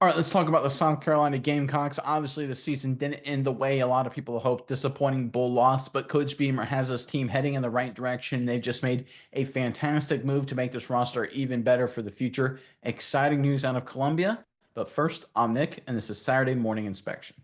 All right, let's talk about the South Carolina Gamecocks. Obviously, the season didn't end the way a lot of people hoped. Disappointing bull loss, but Coach Beamer has his team heading in the right direction. They've just made a fantastic move to make this roster even better for the future. Exciting news out of Columbia. But first, I'm Nick, and this is Saturday Morning Inspection.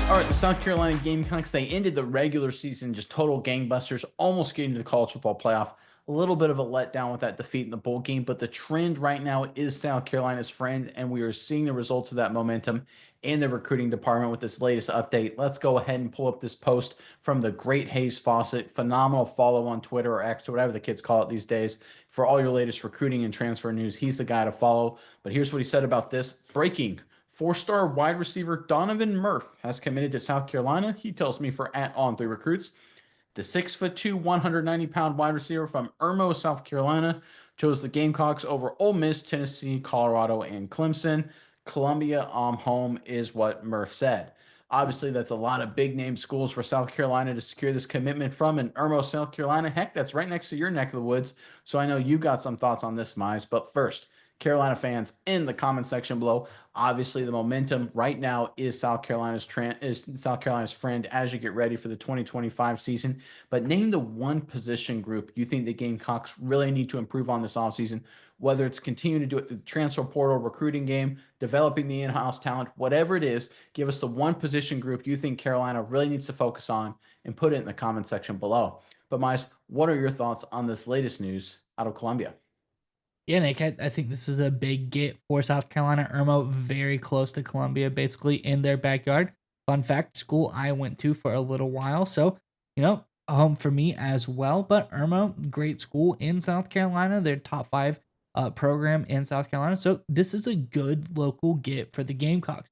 All right, the South Carolina Gamecocks, they ended the regular season just total gangbusters, almost getting to the college football playoff. A little bit of a letdown with that defeat in the bowl game, but the trend right now is South Carolina's friend, and we are seeing the results of that momentum in the recruiting department with this latest update. Let's go ahead and pull up this post from the great Hayes Fawcett. Phenomenal follow on Twitter or X or whatever the kids call it these days for all your latest recruiting and transfer news. He's the guy to follow. But here's what he said about this. Breaking. Four-star wide receiver Donovan Murph has committed to South Carolina. He tells me for @On3Recruits. The 6'2", 190-pound wide receiver from Irmo, South Carolina, chose the Gamecocks over Ole Miss, Tennessee, Colorado, and Clemson. Columbia home is what Murph said. Obviously, that's a lot of big name schools for South Carolina to secure this commitment from. And Irmo, South Carolina, heck, that's right next to your neck of the woods. So I know you got some thoughts on this, Mize. But first, Carolina fans in the comment section below. Obviously, the momentum right now is South Carolina's friend as you get ready for the 2025 season. But name the one position group you think the Gamecocks really need to improve on this offseason, whether it's continuing to do it through the transfer portal, recruiting game, developing the in-house talent, whatever it is. Give us the one position group you think Carolina really needs to focus on and put it in the comment section below. But Miles, what are your thoughts on this latest news out of Columbia? Yeah, Nick, I think this is a big get for South Carolina. Irmo, very close to Columbia, basically in their backyard. Fun fact, school I went to for a little while. So, home for me as well. But Irmo, great school in South Carolina. They're top five program in South Carolina. So this is a good local get for the Gamecocks.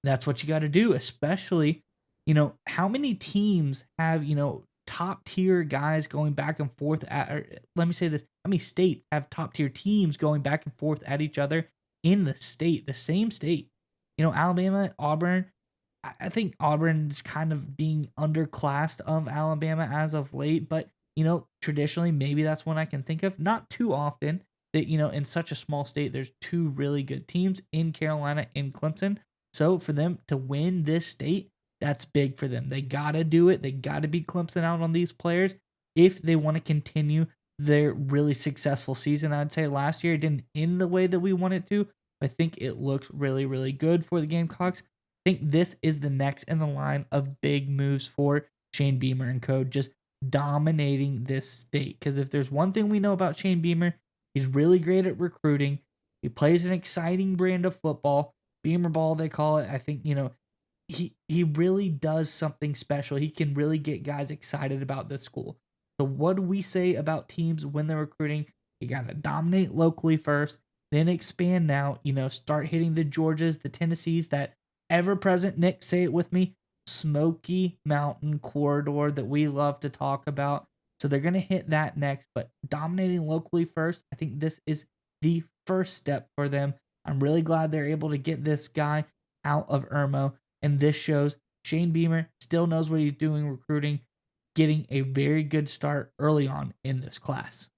That's what you got to do, especially, how many teams have, top tier guys going back and forth at, or let me say this, how many states have top tier teams going back and forth at each other in the same state? Alabama, Auburn. I think Auburn is kind of being underclassed of Alabama as of late, but traditionally, maybe that's one I can think of. Not too often that, in such a small state, there's two really good teams in Carolina and Clemson. So for them to win this state, that's big for them. They got to do it. They got to beat Clemson out on these players if they want to continue their really successful season. I'd say last year it didn't end the way that we want it to. I think it looks really, really good for the Gamecocks. I think this is the next in the line of big moves for Shane Beamer and co. Just dominating this state. Because if there's one thing we know about Shane Beamer, he's really great at recruiting. He plays an exciting brand of football. Beamer ball, they call it. I think, he really does something special. He can really get guys excited about this school. So what do we say about teams when they're recruiting? You got to dominate locally first, then expand out, start hitting the Georgias, the Tennessees, that ever-present, Nick, say it with me, Smoky Mountain corridor that we love to talk about. So they're going to hit that next, but dominating locally first, I think this is the first step for them. I'm really glad they're able to get this guy out of Irmo. And this shows Shane Beamer still knows what he's doing recruiting, getting a very good start early on in this class.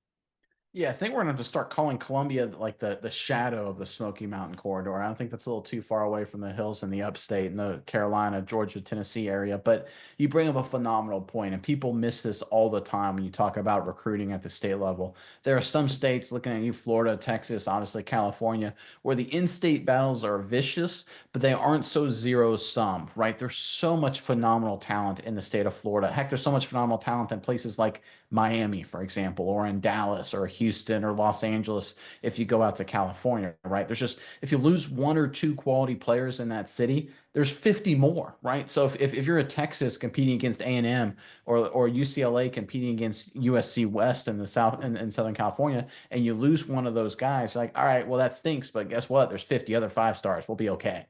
Yeah, I think we're gonna have to start calling Columbia like the shadow of the Smoky Mountain corridor. I don't think that's a little too far away from the hills in the upstate in the Carolina, Georgia, Tennessee area. But you bring up a phenomenal point, and people miss this all the time when you talk about recruiting at the state level. There are some states, looking at you, Florida, Texas, obviously California, where the in-state battles are vicious, but they aren't so zero-sum, right? There's so much phenomenal talent in the state of Florida. Heck, there's so much phenomenal talent in places like Miami, for example, or in Dallas or Houston or Los Angeles if you go out to California, right? There's just, if you lose one or two quality players in that city, there's 50 more, right? So if you're a Texas competing against A&M or UCLA competing against USC West in the South in Southern California, and you lose one of those guys, you're like, all right, well, that stinks, but guess what? There's 50 other 5 stars. We'll be okay.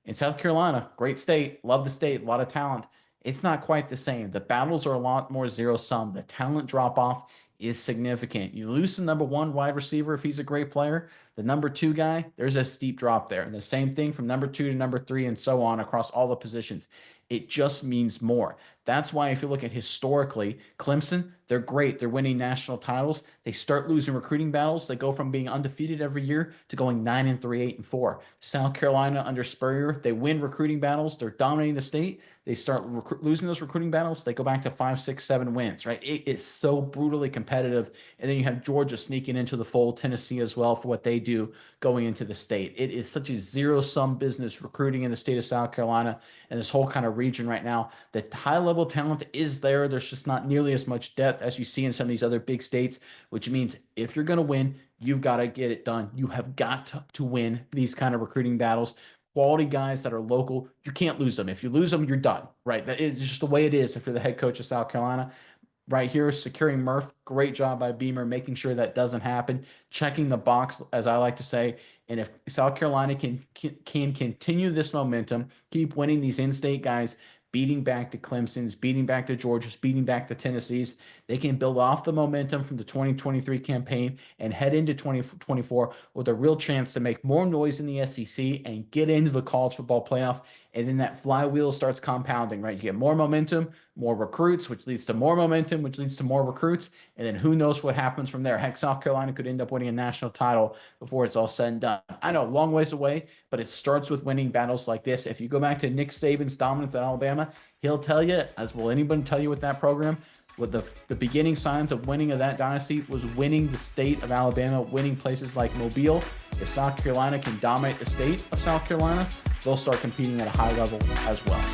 In South Carolina, great state, love the state, a lot of talent. It's not quite the same. The battles are a lot more zero sum. The talent drop off is significant. You lose the number one wide receiver if he's a great player. The number 2 guy, there's a steep drop there. And the same thing from number 2 to number 3 and so on across all the positions. It just means more. That's why if you look at historically, Clemson, they're great. They're winning national titles. They start losing recruiting battles. They go from being undefeated every year to going 9-3, 8-4. South Carolina under Spurrier, they win recruiting battles. They're dominating the state. They start losing those recruiting battles. They go back to 5, 6, 7 wins, right? It is so brutally competitive. And then you have Georgia sneaking into the fold, Tennessee as well for what they do going into the state. It is such a zero-sum business recruiting in the state of South Carolina and this whole kind of region right now. The high-level talent is there. There's just not nearly as much depth as you see in some of these other big states, which means if you're going to win, you've got to get it done. You have got to win these kind of recruiting battles. Quality guys that are local, you can't lose them. If you lose them, you're done, right? That is just the way it is if you're the head coach of South Carolina. Right here, securing Murph, great job by Beamer, making sure that doesn't happen, checking the box, as I like to say. And if South Carolina can continue this momentum, keep winning these in-state guys, beating back the Clemsons, beating back the Georgias, beating back the Tennessees, they can build off the momentum from the 2023 campaign and head into 2024 with a real chance to make more noise in the SEC and get into the college football playoff. And then that flywheel starts compounding, right? You get more momentum, more recruits, which leads to more momentum, which leads to more recruits. And then who knows what happens from there. Heck, South Carolina could end up winning a national title before it's all said and done. I know, long ways away, but it starts with winning battles like this. If you go back to Nick Saban's dominance at Alabama, he'll tell you, as will anybody tell you with that program, with the beginning signs of winning of that dynasty was winning the state of Alabama, winning places like Mobile. If South Carolina can dominate the state of South Carolina, they'll start competing at a high level as well.